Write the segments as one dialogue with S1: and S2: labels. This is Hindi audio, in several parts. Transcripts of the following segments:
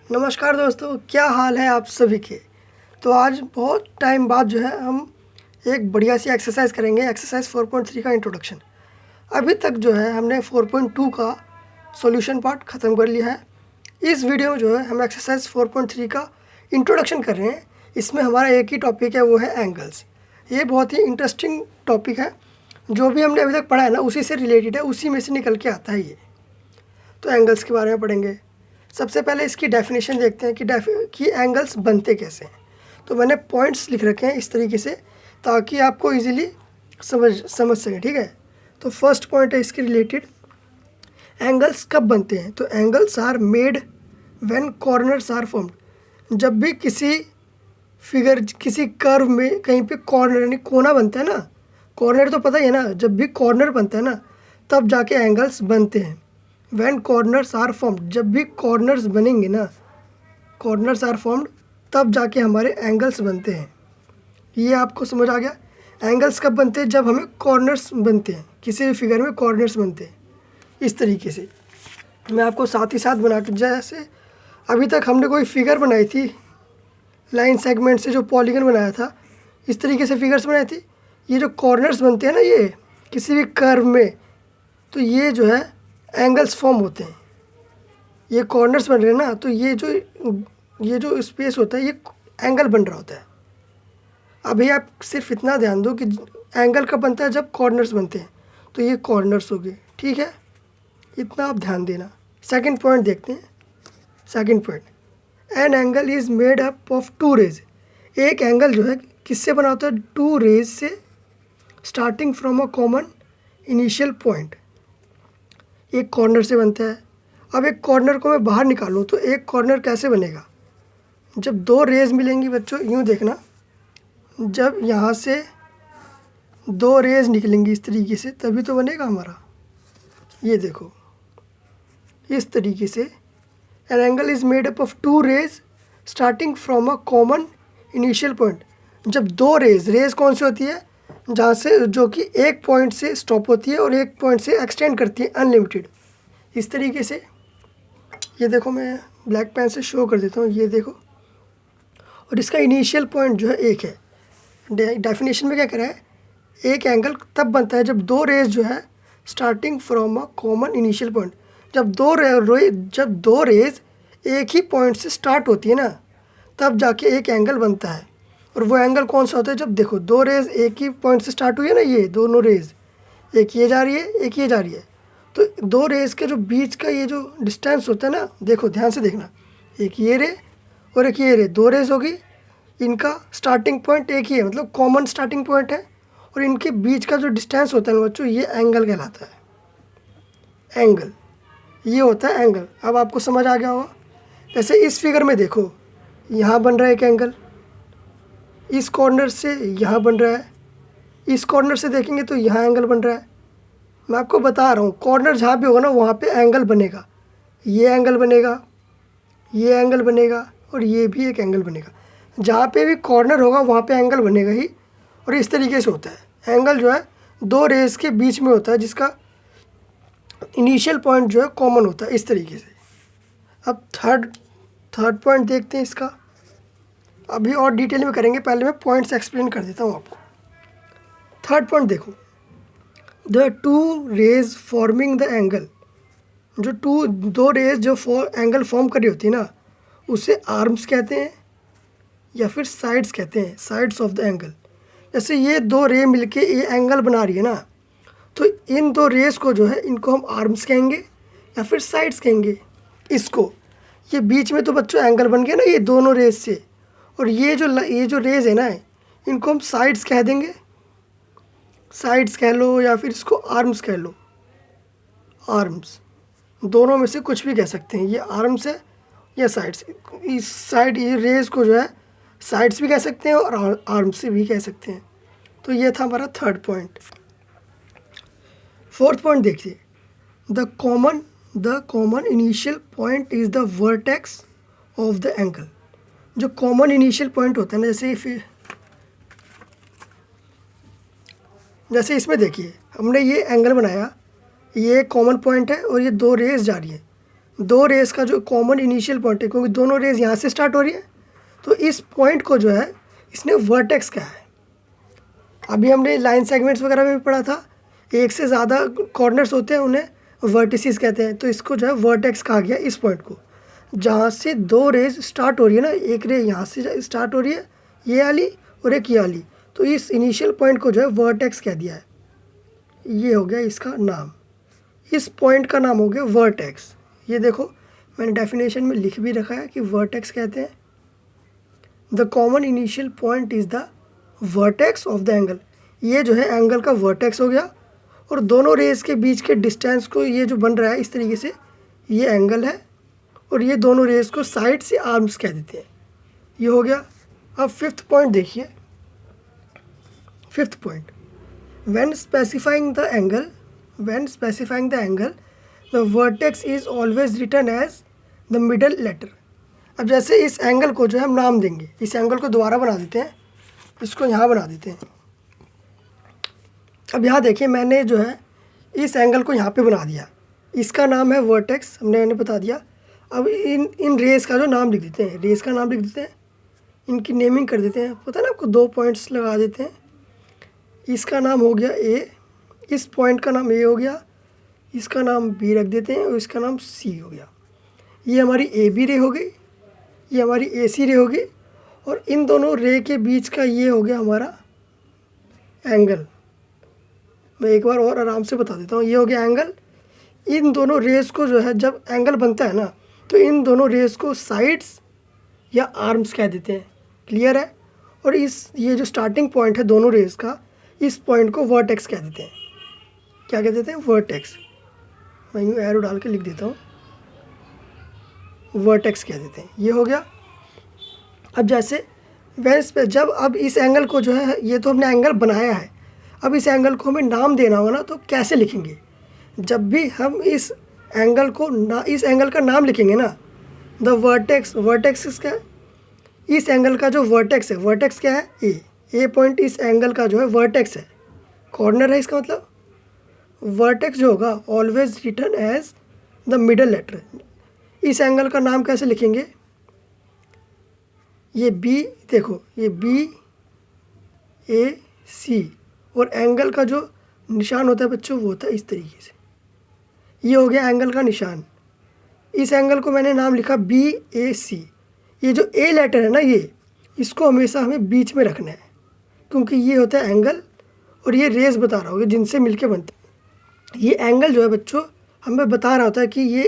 S1: नमस्कार दोस्तों, क्या हाल है आप सभी के। तो आज बहुत टाइम बाद जो है हम एक बढ़िया सी एक्सरसाइज करेंगे। एक्सरसाइज 4.3 का इंट्रोडक्शन। अभी तक जो है हमने 4.2 का सॉल्यूशन पार्ट ख़त्म कर लिया है। इस वीडियो में जो है हम एक्सरसाइज 4.3 का इंट्रोडक्शन कर रहे हैं। इसमें हमारा एक ही टॉपिक है, वो है एंगल्स। ये बहुत ही इंटरेस्टिंग टॉपिक है। जो भी हमने अभी तक पढ़ा है ना, उसी से रिलेटेड है, उसी में से निकल के आता है ये। तो एंगल्स के बारे में पढ़ेंगे। सबसे पहले इसकी डेफिनेशन देखते हैं कि एंगल्स बनते कैसे हैं। तो मैंने पॉइंट्स लिख रखे हैं इस तरीके से, ताकि आपको इजीली समझ सकें, ठीक है। तो फर्स्ट पॉइंट है इसके रिलेटेड, एंगल्स कब बनते हैं। तो angles are made when corners are formed. जब भी किसी फिगर, किसी कर्व में कहीं पे कॉर्नर यानी कोना बनता है ना, कॉर्नर तो पता ही है ना, जब भी कॉर्नर बनता है ना तब जाके एंगल्स बनते हैं। व्हेन कॉर्नर्स आर फॉर्म्ड, जब भी कॉर्नर्स बनेंगे ना, कॉर्नर्स आर फॉर्म्ड, तब जाके हमारे एंगल्स बनते हैं। ये आपको समझ आ गया। एंगल्स कब बनते हैं, जब हमें कॉर्नर्स बनते हैं, किसी भी फिगर में कॉर्नर्स बनते हैं। इस तरीके से मैं आपको साथ ही साथ बना के, जैसे अभी तक हमने कोई फिगर बनाई थी लाइन सेगमेंट से, जो पॉलीगन बनाया था, इस तरीके से फिगर्स बनाई थी। ये जो कॉर्नर्स बनते हैं ना ये किसी भी कर्व में, तो ये जो है एंगल्स फॉर्म होते हैं। ये कॉर्नर्स बन रहे हैं ना, तो ये जो स्पेस होता है ये एंगल बन रहा होता है। अभी आप सिर्फ इतना ध्यान दो कि एंगल कब बनता है, जब कॉर्नर्स बनते हैं। तो ये कॉर्नर्स हो गए, ठीक है, इतना आप ध्यान देना। सेकंड पॉइंट देखते हैं। Second point, an angle is made up of two rays. एक एंगल जो है किससे बना होता है, टू रेज से, starting from a common initial point. एक कॉर्नर से बनता है। अब एक कॉर्नर को मैं बाहर निकालूँ तो एक कॉर्नर कैसे बनेगा, जब दो रेज मिलेंगी। बच्चों यूँ देखना, जब यहाँ से दो रेज निकलेंगी इस तरीके से, तभी तो बनेगा हमारा। ये देखो इस तरीके से, an angle is made up of two rays starting from a common initial point. जब दो रेज कौन सी होती है, जहाँ से, जो कि एक पॉइंट से स्टॉप होती है और एक पॉइंट से एक्सटेंड करती है अनलिमिटेड। इस तरीके से ये देखो, मैं ब्लैक पेन से शो कर देता हूँ, ये देखो। और इसका इनिशियल पॉइंट जो है एक है। डेफिनेशन में क्या करा है, एक एंगल तब बनता है जब दो रेज जो है starting from a common initial point, जब दो रेज एक ही पॉइंट से स्टार्ट होती है ना, तब जाके एक एंगल बनता है। और वो एंगल कौन सा होता है, जब देखो दो रेज एक ही पॉइंट से स्टार्ट हुई है ना, ये दोनों रेज, एक ये जा रही है एक ये जा रही है, तो दो रेज के जो बीच का ये जो डिस्टेंस होता है ना, देखो ध्यान से देखना, एक ये रे और एक ये रे, दो रेज होगी, इनका स्टार्टिंग पॉइंट एक ही है, मतलब कॉमन स्टार्टिंग पॉइंट है, और इनके बीच का जो डिस्टेंस होता है ना बच्चों, ये एंगल कहलाता है। एंगल, ये होता है एंगल। अब आपको समझ आ गया होगा। जैसे इस फिगर में देखो, यहाँ बन रहा है एक एंगल, इस कॉर्नर से यहाँ बन रहा है, इस कॉर्नर से देखेंगे तो यहाँ एंगल बन रहा है। मैं आपको बता रहा हूँ, कॉर्नर जहाँ भी होगा ना वहाँ पे एंगल बनेगा। ये एंगल बनेगा, ये एंगल बनेगा, और ये भी एक एंगल बनेगा। जहाँ पे भी कॉर्नर होगा वहाँ पे एंगल बनेगा ही। और इस तरीके से होता है एंगल, जो है दो रेज के बीच में होता है, जिसका इनिशियल पॉइंट जो है कॉमन होता है, इस तरीके से। अब थर्ड पॉइंट देखते हैं इसका। अभी और डिटेल में करेंगे, पहले मैं पॉइंट्स एक्सप्लेन कर देता हूँ आपको। थर्ड पॉइंट देखो, the two rays forming the angle. जो दो रेज जो एंगल फॉर्म कर रही होती है ना, उसे आर्म्स कहते हैं या फिर साइड्स कहते हैं, साइड्स ऑफ द एंगल। जैसे ये दो रे मिलके ये एंगल बना रही है ना, तो इन दो रेस को जो है, इनको हम आर्म्स कहेंगे या फिर साइड्स कहेंगे। इसको, ये बीच में तो बच्चों एंगल बन गया ना ये दोनों रेस से, और ये जो रेज है ना, इनको हम साइड्स कह देंगे। साइड्स कह लो या फिर इसको आर्म्स कह लो। आर्म्स, दोनों में से कुछ भी कह सकते हैं। ये आर्म्स है या साइड्स। इस साइड, ये रेज को जो है साइड्स भी कह सकते हैं और आर्म्स से भी कह सकते हैं। तो ये था हमारा थर्ड पॉइंट। फोर्थ पॉइंट देखिए, the common initial point is the vertex of the angle. जो कॉमन इनिशियल पॉइंट होता है ना, जैसे इसमें देखिए, हमने ये एंगल बनाया, ये कॉमन पॉइंट है और ये दो रेज जा रही है। दो रेस का जो कॉमन इनिशियल पॉइंट है, क्योंकि दोनों रेस यहाँ से स्टार्ट हो रही है, तो इस पॉइंट को जो है इसने वर्टेक्स कहा है। अभी हमने लाइन सेगमेंट्स वगैरह में भी पढ़ा था, एक से ज़्यादा कॉर्नर्स होते हैं उन्हें वर्टिसेस कहते हैं। तो इसको जो है वर्टेक्स कहा गया इस पॉइंट को, जहाँ से दो रेज स्टार्ट हो रही है ना, एक रे यहाँ से स्टार्ट हो रही है ये वाली और एक ये वाली, तो इस इनिशियल पॉइंट को जो है वर्टेक्स कह दिया है। ये हो गया इसका नाम, इस पॉइंट का नाम हो गया वर्टेक्स। ये देखो मैंने डेफिनेशन में लिख भी रखा है कि वर्टेक्स कहते हैं the common initial point is the vertex of the angle. ये जो है एंगल का वर्टेक्स हो गया, और दोनों रेज के बीच के डिस्टेंस को ये जो बन रहा है इस तरीके से, ये एंगल है, और ये दोनों रेज को साइड से आर्म्स कह देते हैं। ये हो गया। अब फिफ्थ पॉइंट देखिए, fifth point, when specifying the angle the vertex is always written as the middle letter. अब जैसे इस एंगल को जो है हम नाम देंगे, इस एंगल को दोबारा बना देते हैं, इसको यहाँ बना देते हैं। अब यहाँ देखिए मैंने जो है इस एंगल को यहाँ पे बना दिया, इसका नाम है वर्टेक्स, मैंने बता दिया। अब इन रेस का जो नाम लिख देते हैं, रेस का नाम लिख देते हैं, इनकी नेमिंग कर देते हैं, पता है ना आपको, 2 पॉइंट्स लगा देते हैं। इसका नाम हो गया ए, इस पॉइंट का नाम ए हो गया, इसका नाम बी रख देते हैं, और इसका नाम सी हो गया। ये हमारी ए बी रे हो गई, ये हमारी ए सी रे हो गई, और इन दोनों रे के बीच का ये हो गया हमारा एंगल। मैं एक बार और आराम से बता देता हूँ, ये हो गया एंगल। इन दोनों रेस को जो है जब एंगल बनता है ना, तो इन दोनों रेस को साइड्स या आर्म्स कह देते हैं। क्लियर है। और ये जो स्टार्टिंग पॉइंट है दोनों रेस का, इस पॉइंट को वर्टेक्स कह देते हैं। क्या कह देते हैं? वर्टेक्स। मैं यूँ एरो डाल के लिख देता हूँ, वर्टेक्स कह देते हैं। ये हो गया। अब जैसे वेंस पे जब अब इस एंगल को जो है, ये तो हमने एंगल बनाया है, अब इस एंगल को हमें नाम देना होगा ना, तो कैसे लिखेंगे? जब भी हम इस एंगल को इस एंगल का नाम लिखेंगे ना, द वर्टेक्स, वर्टेक्स इसका, इस एंगल का जो वर्टेक्स है, वर्टेक्स क्या है? ए पॉइंट इस एंगल का जो है वर्टेक्स है, कॉर्नर है इसका मतलब। वर्टेक्स जो होगा always written as the middle letter. इस एंगल का नाम कैसे लिखेंगे? ये बी, देखो ये बी ए सी, और एंगल का जो निशान होता है बच्चों वो होता है इस तरीके से। ये हो गया एंगल का निशान। इस एंगल को मैंने नाम लिखा बी ए सी। ये जो ए लेटर है ना, ये इसको हमेशा हमें बीच में रखना है, क्योंकि ये होता है एंगल और ये रेस बता रहा होगा जिनसे मिलके बनते हैं। ये एंगल जो है बच्चों हमें बता रहा होता है कि ये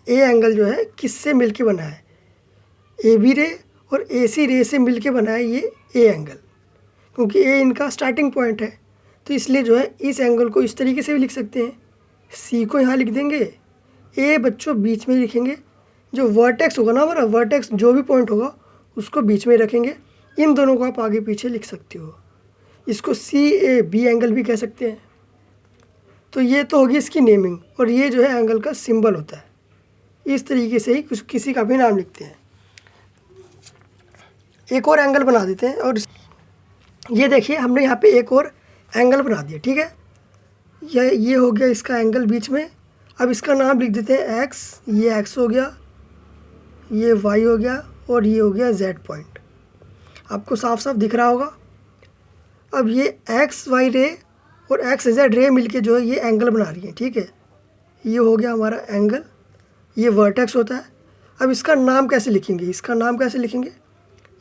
S1: ए एंगल जो है किससे मिलके बना है, ए बी रे और ए सी रे से मिलके बना है ये ए एंगल, क्योंकि ए इनका स्टार्टिंग पॉइंट है। तो इसलिए जो है इस एंगल को इस तरीके से भी लिख सकते हैं, सी को यहाँ लिख देंगे, ए बच्चों बीच में ही लिखेंगे। जो वर्टेक्स होगा ना हमारा, वर्टेक्स जो भी पॉइंट होगा उसको बीच में रखेंगे। इन दोनों को आप आगे पीछे लिख सकते हो। इसको सी ए बी एंगल भी कह सकते हैं। तो ये तो होगी इसकी नेमिंग, और ये जो है एंगल का सिंबल होता है। इस तरीके से ही कुछ किसी का भी नाम लिखते हैं। एक और एंगल बना देते हैं, और ये देखिए हमने यहाँ पे एक और एंगल बना दिया, ठीक है। ये हो गया इसका एंगल बीच में। अब इसका नाम लिख देते हैं एक्स, ये एक्स हो गया, ये वाई हो गया, और ये हो गया जेड पॉइंट। आपको साफ साफ दिख रहा होगा। अब ये एक्स वाई रे और एक्स जेड रे मिलके जो है ये एंगल बना रही है, ठीक है। ये हो गया हमारा एंगल, ये वर्टेक्स होता है। अब इसका नाम कैसे लिखेंगे? इसका नाम कैसे लिखेंगे?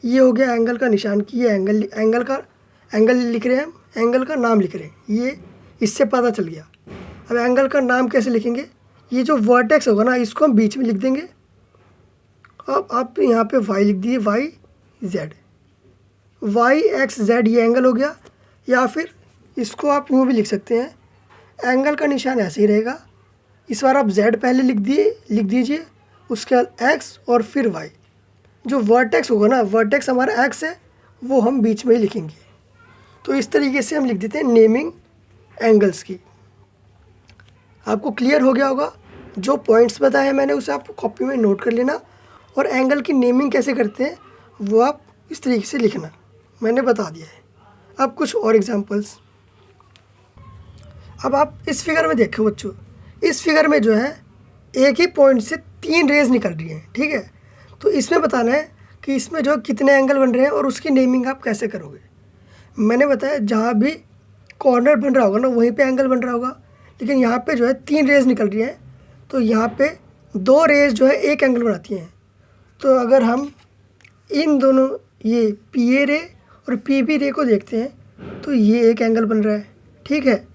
S1: ये हो गया एंगल का निशान की, ये एंगल लिख रहे हैं हम, एंगल का नाम लिख रहे हैं, ये इससे पता चल गया। अब एंगल का नाम कैसे लिखेंगे? ये जो वर्टेक्स होगा ना, इसको हम बीच में लिख देंगे। अब आप यहाँ पे वाई लिख दिए, Y Z, Y X Z, ये एंगल हो गया। या फिर इसको आप यूँ भी लिख सकते हैं, एंगल का निशान ऐसे ही रहेगा। इस बार आप जेड पहले लिख दीजिए, उसके बाद एक्स और फिर वाई। जो वर्टेक्स होगा ना, वर्टेक्स हमारा एक्स है, वो हम बीच में ही लिखेंगे। तो इस तरीके से हम लिख देते हैं नेमिंग एंगल्स की। आपको क्लियर हो गया होगा। जो पॉइंट्स बताए हैं मैंने उसे आप कॉपी में नोट कर लेना, और एंगल की नेमिंग कैसे करते हैं वो आप इस तरीके से लिखना, मैंने बता दिया है। अब कुछ और एग्जांपल्स। अब आप इस फिगर में देखो बच्चों, इस फिगर में जो है एक ही पॉइंट से 3 रेज निकल रही हैं, ठीक है। तो इसमें बताना है कि इसमें जो कितने एंगल बन रहे हैं और उसकी नेमिंग आप कैसे करोगे। मैंने बताया जहाँ भी कॉर्नर बन रहा होगा ना वहीं पे एंगल बन रहा होगा, लेकिन यहाँ पे जो है 3 रेज निकल रही हैं, तो यहाँ पे 2 रेज जो है एक एंगल बनाती हैं। तो अगर हम इन दोनों ये पी ए रे और पी बी रे को देखते हैं तो ये एक एंगल बन रहा है, ठीक है।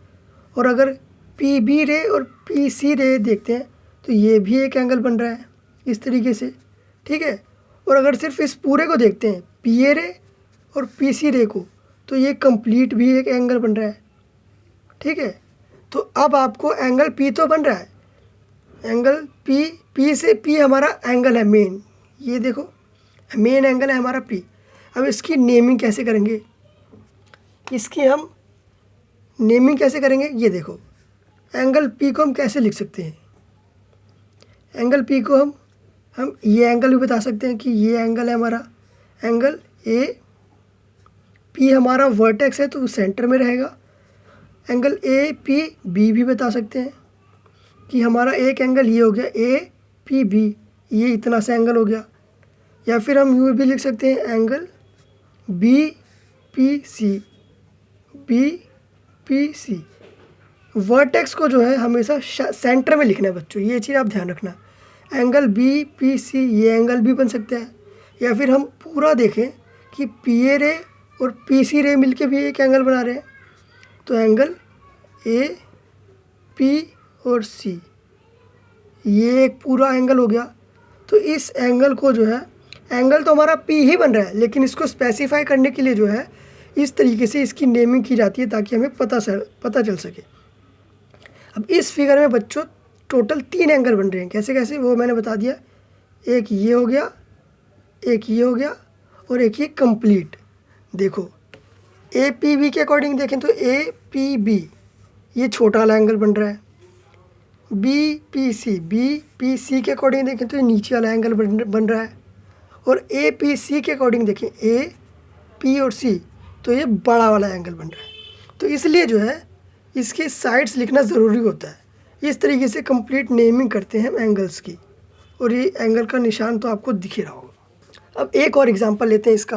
S1: और अगर पी बी रे और पी सी रे देखते हैं तो ये भी एक एंगल बन रहा है इस तरीके से, ठीक है। और अगर सिर्फ इस पूरे को देखते हैं पी ए रे और पी सी रे को, तो ये कंप्लीट भी एक एंगल बन रहा है, ठीक है। तो अब आपको एंगल पी तो बन रहा है, एंगल पी से पी हमारा एंगल है मेन, ये देखो मेन एंगल है हमारा पी। अब इसकी नेमिंग कैसे करेंगे, इसकी हम नेमिंग कैसे करेंगे, ये देखो एंगल पी को हम कैसे लिख सकते हैं। एंगल पी को हम ये एंगल भी बता सकते हैं कि ये एंगल है हमारा एंगल ए, पी हमारा वर्टेक्स है तो सेंटर में रहेगा। एंगल ए पी बी भी बता सकते हैं कि हमारा एक एंगल ये हो गया ए पी बी, ये इतना सा एंगल हो गया। या फिर हम यूँ भी लिख सकते हैं angle B P C. Vertex को जो है हमेशा सेंटर में लिखना है बच्चों, ये चीज़ आप ध्यान रखना। एंगल बी पी सी ये एंगल भी बन सकता है। या फिर हम पूरा देखें कि पी ए रे और पी सी रे मिलके भी एक एंगल बना रहे हैं, तो एंगल ए पी और सी ये एक पूरा एंगल हो गया। तो इस एंगल को जो है, एंगल तो हमारा पी ही बन रहा है, लेकिन इसको स्पेसिफाई करने के लिए जो है इस तरीके से इसकी नेमिंग की जाती है ताकि हमें पता चल सके। अब इस फिगर में बच्चों टोटल 3 एंगल बन रहे हैं, कैसे कैसे वो मैंने बता दिया। एक ये हो गया, एक ये हो गया और एक ये कंप्लीट। देखो ए पी बी के अकॉर्डिंग देखें तो ए पी बी ये छोटा वाला एंगल बन रहा है। बी पी सी के अकॉर्डिंग देखें तो ये नीचे वाला एंगल बन रहा है। और ए पी सी के अकॉर्डिंग देखें ए पी और सी तो ये बड़ा वाला एंगल बन रहा है। तो इसलिए जो है इसके साइड्स लिखना ज़रूरी होता है। इस तरीके से कंप्लीट नेमिंग करते हैं हम एंगल्स की, और ये एंगल का निशान तो आपको दिख ही रहा होगा। अब एक और एग्जांपल लेते हैं इसका।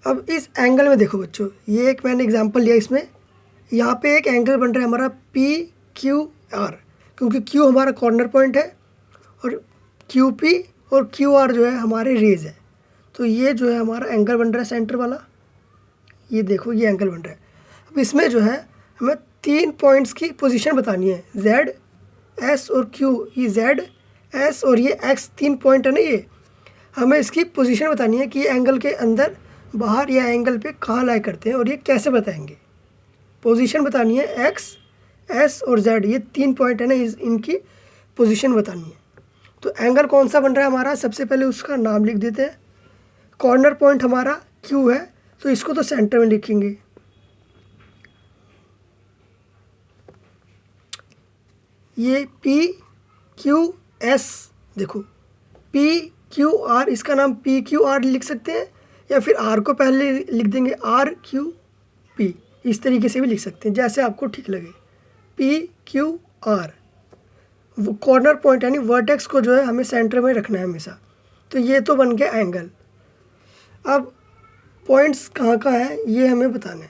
S1: अब इस एंगल में देखो बच्चों, ये एक मैंने एग्जांपल लिया, इसमें यहाँ पे एक एंगल बन रहा है हमारा पी क्यू आर, क्योंकि क्यू हमारा कॉर्नर पॉइंट है और क्यू पी और क्यू आर जो है हमारे रेज है। तो ये जो है हमारा एंगल बन रहा है सेंटर वाला, ये देखो ये एंगल बन रहा है। अब इसमें जो है हमें 3 पॉइंट्स की पोजीशन बतानी है, जेड एस और क्यू। ये जेड एस और ये एक्स 3 पॉइंट है ना, ये हमें इसकी पोजीशन बतानी है कि ये एंगल के अंदर बाहर या एंगल पे कहाँ लाई करते हैं, और ये कैसे बताएंगे। पोजीशन बतानी है एक्स एस और जेड, ये 3 पॉइंट है ना, इनकी पोजीशन बतानी है। तो एंगल कौन सा बन रहा है हमारा, सबसे पहले उसका नाम लिख देते हैं। कॉर्नर पॉइंट हमारा क्यू है तो इसको तो सेंटर में लिखेंगे। ये पी क्यू एस, देखो पी क्यू आर, इसका नाम पी क्यू आर लिख सकते हैं, या फिर आर को पहले लिख देंगे आर क्यू पी, इस तरीके से भी लिख सकते हैं जैसे आपको ठीक लगे। पी क्यू आर वो कॉर्नर पॉइंट यानी वर्टेक्स को जो है हमें सेंटर में रखना है हमेशा। तो ये तो बन गया एंगल। अब पॉइंट्स कहाँ कहाँ हैं ये हमें बताना है।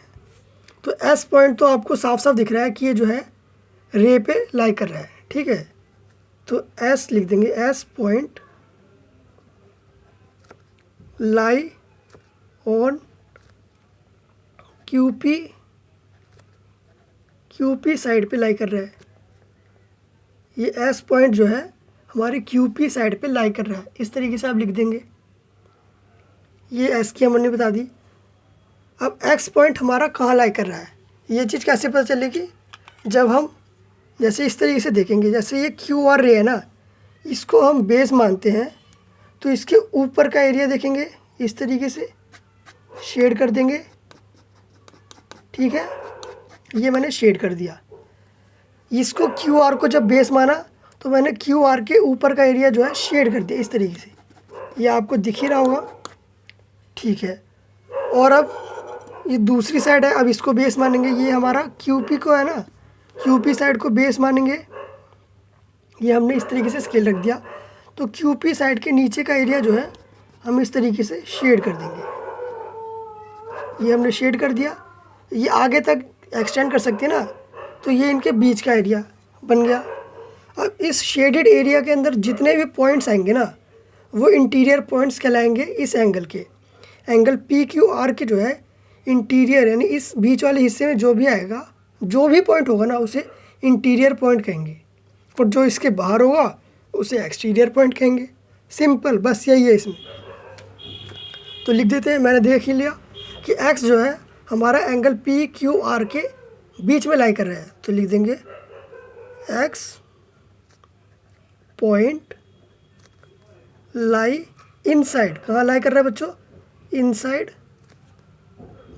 S1: तो एस पॉइंट तो आपको साफ साफ दिख रहा है कि ये जो है रे पे लाई कर रहा है, ठीक है। तो एस लिख देंगे, S point lie on QP side पे लाई कर रहा है। ये एस पॉइंट जो है हमारे क्यूपी साइड पे लाई कर रहा है, इस तरीके से आप लिख देंगे। ये एस की हमने बता दी। अब एक्स पॉइंट हमारा कहाँ लाई कर रहा है, ये चीज़ कैसे पता चलेगी, जब हम जैसे इस तरीके से देखेंगे, जैसे ये क्यू आर रे है ना, इसको हम बेस मानते हैं, तो इसके ऊपर का एरिया देखेंगे, इस तरीके से शेड कर देंगे, ठीक है। ये मैंने शेड कर दिया। इसको क्यू आर को जब बेस माना तो मैंने क्यू आर के ऊपर का एरिया जो है शेड कर दिया इस तरीके से, ये आपको दिख ही रहा होगा, ठीक है। और अब ये दूसरी साइड है, अब इसको बेस मानेंगे, ये हमारा क्यूपी को है ना, क्यूपी साइड को बेस मानेंगे, ये हमने इस तरीके से स्केल रख दिया। तो क्यू पी साइड के नीचे का एरिया जो है हम इस तरीके से शेड कर देंगे। ये हमने शेड कर दिया। ये आगे तक एक्सटेंड कर सकते हैं ना, तो ये इनके बीच का एरिया बन गया। अब इस शेडेड एरिया के अंदर जितने भी पॉइंट्स आएंगे ना, वो इंटीरियर पॉइंट्स कहलाएंगे इस एंगल के। एंगल पी क्यू आर के जो है इंटीरियर, यानी इस बीच वाले हिस्से में जो भी आएगा, जो भी पॉइंट होगा ना, उसे इंटीरियर पॉइंट कहेंगे, और जो इसके बाहर होगा उसे एक्सटीरियर पॉइंट कहेंगे। सिंपल, बस यही है इसमें। तो लिख देते हैं, मैंने देख ही लिया कि एक्स जो है हमारा एंगल पी क्यू आर के बीच में लाई कर रहा है। तो लिख देंगे एक्स पॉइंट लाई इनसाइड। कहाँ लाई कर रहा है बच्चों? Inside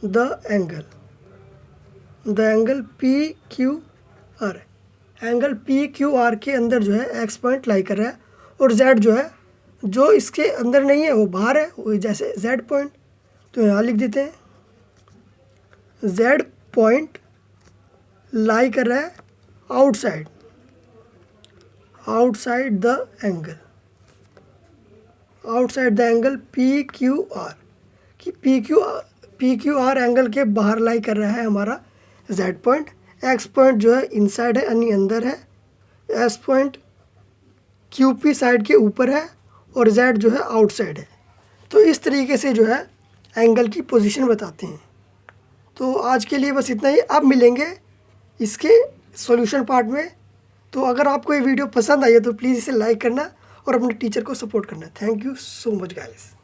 S1: the angle P Q R. Angle P Q R के अंदर जो है एक्स पॉइंट लाई कर रहा है, और जेड जो है, जो इसके अंदर नहीं है वो बाहर है, वो जैसे जेड पॉइंट। तो यहाँ लिख देते हैं जेड पॉइंट लाई कर रहा है outside the angle P Q R. कि पी क्यू आर एंगल के बाहर लाई कर रहा है हमारा जेड पॉइंट। एक्स पॉइंट जो है इनसाइड है, यानी अंदर है। S point Q P side के ऊपर है, और जेड जो है आउटसाइड है। तो इस तरीके से जो है एंगल की पोजीशन बताते हैं। तो आज के लिए बस इतना ही। अब मिलेंगे इसके सॉल्यूशन पार्ट में। तो अगर आपको ये वीडियो पसंद आई है तो प्लीज़ इसे लाइक करना और अपने टीचर को सपोर्ट करना। Thank you so much guys.